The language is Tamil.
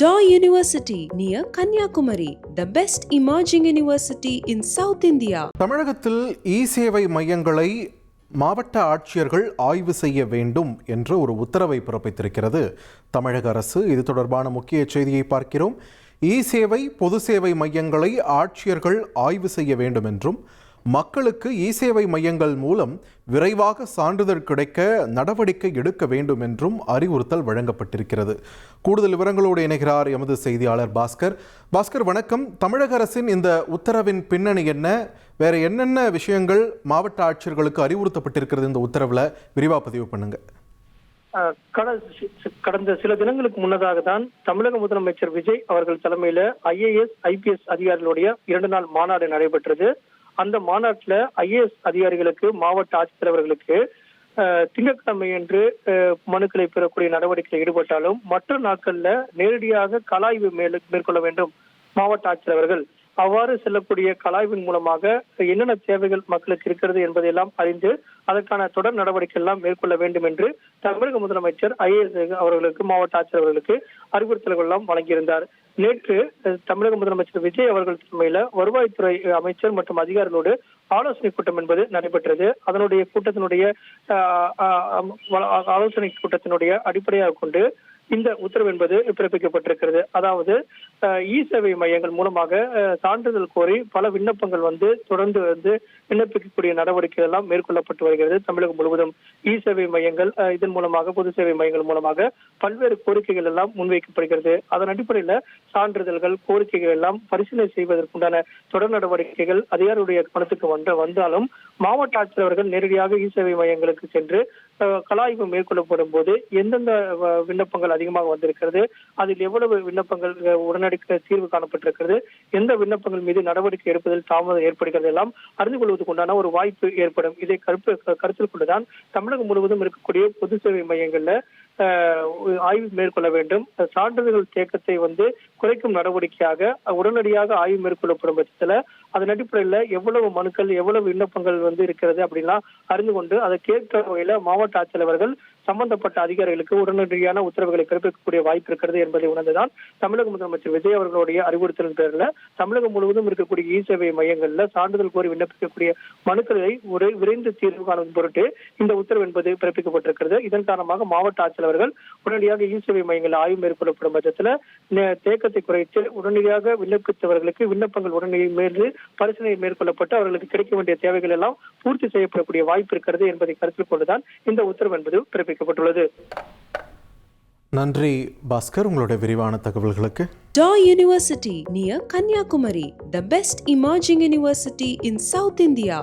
Daw University near Kanyakumari, the best emerging university in South India. தமிழகத்தில் இ-சேவை மையங்களை மாவட்ட ஆட்சியர்கள் ஆய்வு செய்ய வேண்டும் என்ற ஒரு உத்தரவை பிறப்பித்திருக்கிறது தமிழக அரசு. இது தொடர்பான முக்கிய செய்தியை பார்க்கிறோம். இ-சேவை பொது சேவை மையங்களை ஆட்சியர்கள் ஆய்வு செய்ய வேண்டும் என்றும் மக்களுக்கு இ-சேவை மையங்கள் மூலம் விரைவாக சான்றிதழ் கிடைக்க நடவடிக்கை எடுக்க வேண்டும் என்றும் அறிவுறுத்தல் வழங்கப்பட்டிருக்கிறது. கூடுதல் விவரங்களோடு இணைகிறார் எமது செய்தியாளர் பாஸ்கர். பாஸ்கர், வணக்கம். தமிழக அரசின் இந்த உத்தரவின் பின்னணி என்ன? வேற என்னென்ன விஷயங்கள் மாவட்ட ஆட்சியர்களுக்கு அறிவுறுத்தப்பட்டிருக்கிறது இந்த உத்தரவில்? விரிவாக பதிவு பண்ணுங்க. கடந்த சில தினங்களுக்கு முன்னதாக தான் தமிழக முதலமைச்சர் விஜய் அவர்கள் தலைமையில IAS IPS அதிகாரிகளுடைய 2 நாள் மாநாடு நடைபெற்றது. அந்த மாநாட்டில் IAS அதிகாரிகளுக்கு மாவட்ட ஆட்சித்தலைவர்களுக்கு திங்கட்கிழமை என்று மனுக்களை பெறக்கூடிய நடவடிக்கையில் ஈடுபட்டாலும் மற்ற நாட்கள்ல நேரடியாக கலாய்வு மேற்கொள்ள வேண்டும் மாவட்ட ஆட்சித்தலைவர்கள். அவ்வாறு செல்லக்கூடிய கலாய்வின் மூலமாக என்னென்ன தேவைகள் மக்களுக்கு இருக்கிறது என்பதையெல்லாம் அறிந்து அதற்கான தொடர் நடவடிக்கை எல்லாம் மேற்கொள்ள வேண்டும் என்று தமிழக முதலமைச்சர் IAS அவர்களுக்கு மாவட்ட ஆட்சியர்களுக்கு அறிவுறுத்தல்கள் எல்லாம் வழங்கியிருந்தார். நேற்று தமிழக முதலமைச்சர் விஜய் அவர்கள் தலைமையில வருவாய்த்துறை அமைச்சர் மற்றும் அதிகாரிகளோடு ஆலோசனை கூட்டம் என்பது நடைபெற்றது. அதனுடைய கூட்டத்தினுடைய ஆலோசனை கூட்டத்தினுடைய அடிப்படையாக கொண்டு இந்த உத்தரவு என்பது பிறப்பிக்கப்பட்டிருக்கிறது. அதாவது இ-சேவை மையங்கள் மூலமாக சான்றிதழ் கோரி பல விண்ணப்பங்கள் தொடர்ந்து விண்ணப்பிக்கக்கூடிய நடவடிக்கைகள் எல்லாம் மேற்கொள்ளப்பட்டு வருகிறது. தமிழகம் முழுவதும் இ-சேவை மையங்கள் இதன் மூலமாக பொது சேவை மையங்கள் மூலமாக பல்வேறு கோரிக்கைகள் எல்லாம் முன்வைக்கப்படுகிறது. அதன் அடிப்படையில் சான்றிதழ்கள் கோரிக்கைகள் எல்லாம் பரிசீலனை செய்வதற்குண்டான தொடர் நடவடிக்கைகள் அதிகாரியுடைய கவனத்துக்கு வந்தாலும் மாவட்ட ஆட்சியர்கள் நேரடியாக இ-சேவை மையங்களுக்கு சென்று கலாய்வு மேற்கொள்ளப்படும் போது எந்தெந்த விண்ணப்பங்கள் அதிகமாக வந்திருக்கிறது, அதில் எவ்வளவு விண்ணப்பங்கள் உடனடி தீர்வு காணப்பட்டிருக்கிறது, எந்த விண்ணப்பங்கள் மீது நடவடிக்கை எடுப்பதில் தாமதம் ஏற்படுகிறது எல்லாம் அறிந்து கொள்வதற்கு உண்டான ஒரு வாய்ப்பு ஏற்படும். இதை கருத்தில் கொண்டுதான் தமிழகம் முழுவதும் இருக்கக்கூடிய பொது சேவை மையங்கள்ல ஆய்வு மேற்கொள்ள வேண்டும். சான்றிதழ்கள் தேக்கத்தை குறைக்கும் நடவடிக்கையாக உடனடியாக ஆய்வு மேற்கொள்ளப்படும் பட்சத்துல அதன் அடிப்படையில் எவ்வளவு மனுக்கள் எவ்வளவு விண்ணப்பங்கள் இருக்கிறது அப்படின்னா அறிந்து கொண்டு அதை கேட்கிற வகையில மாவட்ட ஆட்சியர்கள் சம்பந்தப்பட்ட அதிகாரிகளுக்கு உடனடியான உத்தரவுகளை பிறப்பிக்கக்கூடிய வாய்ப்பு இருக்கிறது என்பதை உணர்ந்துதான் தமிழக முதலமைச்சர் விஜய் அவர்களுடைய அறிவுறுத்தலின் பேரில் தமிழகம் முழுவதும் இருக்கக்கூடிய இ-சேவை மையங்கள்ல சான்றிதழ் கோரி விண்ணப்பிக்கக்கூடிய மனுக்களை விரைந்து தீர்வு காணும் பொருட்டு இந்த உத்தரவு என்பது பிறப்பிக்கப்பட்டிருக்கிறது. இதன் காரணமாக மாவட்ட ஆட்சியர்கள் உடனடியாக இ-சேவை மையங்களில் ஆய்வு மேற்கொள்ளப்படும் பட்சத்தில் தேக்கத்தை குறைத்து உடனடியாக விண்ணப்பித்தவர்களுக்கு விண்ணப்பங்கள் உடனடி பரிசீலனை மேற்கொள்ளப்பட்டு அவர்களுக்கு கிடைக்க வேண்டிய தேவைகள் எல்லாம் பூர்த்தி செய்யப்படக்கூடிய வாய்ப்பு இருக்கிறது என்பதை கருத்தில் கொண்டுதான் இந்த உத்தரவு என்பது பிறப்பிக்கப்பட்டுள்ளது. நன்றி பாஸ்கர், உங்களுடைய விரிவான தகவல்களுக்கு. Daw University near Kanyakumari, the best emerging university in South India.